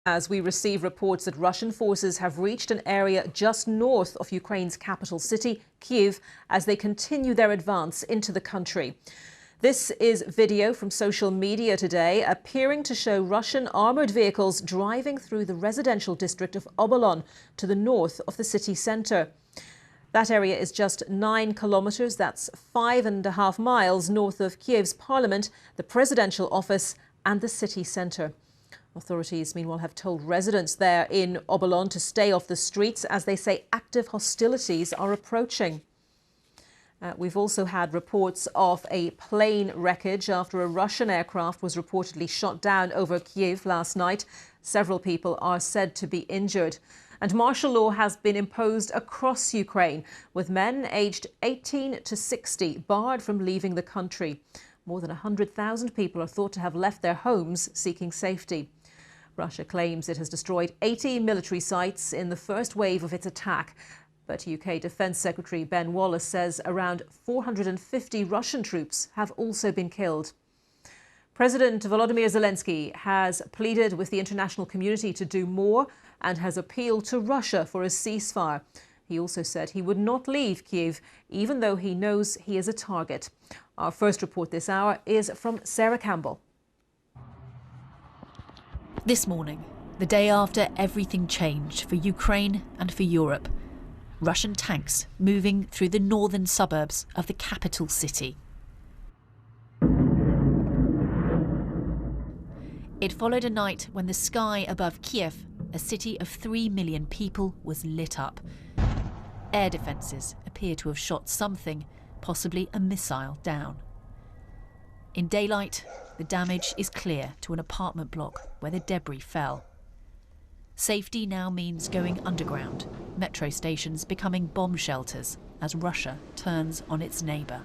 As we receive reports that Russian forces have reached an area just north of Ukraine's capital city, Kyiv, as they continue their advance into the country. This is video from social media today appearing to show Russian armoured vehicles driving through the residential district of Obolon to the north of the city centre. That area is just 9 kilometres, that's 5.5 miles north of Kyiv's parliament, the presidential office and the city centre. Authorities, meanwhile, have told residents there in Obolon to stay off the streets as they say active hostilities are approaching. We've also had reports of a plane wreckage after a Russian aircraft was reportedly shot down over Kyiv last night. Several people are said to be injured. And martial law has been imposed across Ukraine, with men aged 18 to 60 barred from leaving the country. More than 100,000 people are thought to have left their homes seeking safety. Russia claims it has destroyed 80 military sites in the first wave of its attack. But UK Defence Secretary Ben Wallace says around 450 Russian troops have also been killed. President Volodymyr Zelensky has pleaded with the international community to do more and has appealed to Russia for a ceasefire. He also said he would not leave Kyiv, even though he knows he is a target. Our first report this hour is from Sarah Campbell. This morning, the day after everything changed for Ukraine and for Europe, Russian tanks moving through the northern suburbs of the capital city. It followed a night when the sky above Kyiv, a city of 3 million people, was lit up. Air defences appear to have shot something, possibly a missile, down. In daylight, the damage is clear to an apartment block where the debris fell. Safety now means going underground, metro stations becoming bomb shelters as Russia turns on its neighbour.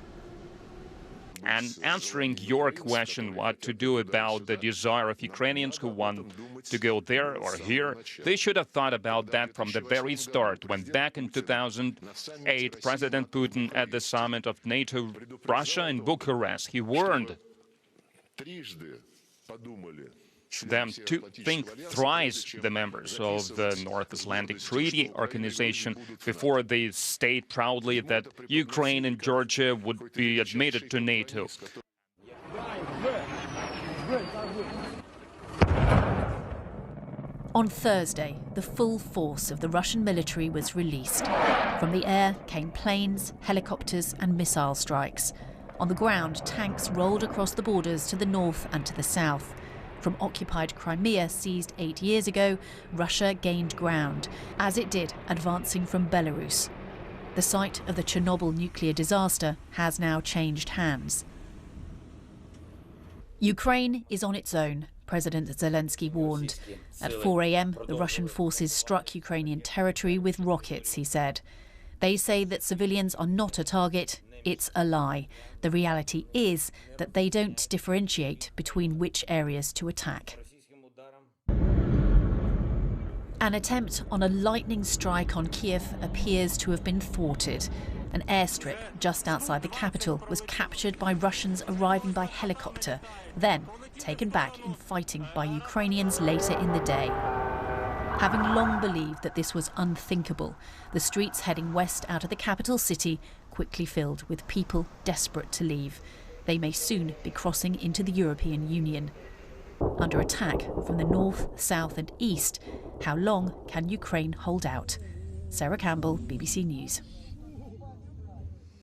And answering your question what to do about the desire of Ukrainians who want to go there or here, they should have thought about that from the very start, when back in 2008, President Putin at the summit of NATO Russia in Bucharest, he warned them to think thrice, the members of the North Atlantic Treaty Organization, before they state proudly that Ukraine and Georgia would be admitted to NATO. On Thursday, the full force of the Russian military was released. From the air came planes, helicopters and missile strikes. On the ground, tanks rolled across the borders to the north and to the south. From occupied Crimea, seized 8 years ago, Russia gained ground, as it did advancing from Belarus. The site of the Chernobyl nuclear disaster has now changed hands. Ukraine is on its own, President Zelensky warned. At 4 a.m, the Russian forces struck Ukrainian territory with rockets, he said. They say that civilians are not a target. It's a lie. The reality is that they don't differentiate between which areas to attack. An attempt on a lightning strike on Kyiv appears to have been thwarted. An airstrip just outside the capital was captured by Russians arriving by helicopter, then taken back in fighting by Ukrainians later in the day. Having long believed that this was unthinkable, the streets heading west out of the capital city quickly filled with people desperate to leave. They may soon be crossing into the European Union. Under attack from the north, south and east, how long can Ukraine hold out? Sarah Campbell, BBC News.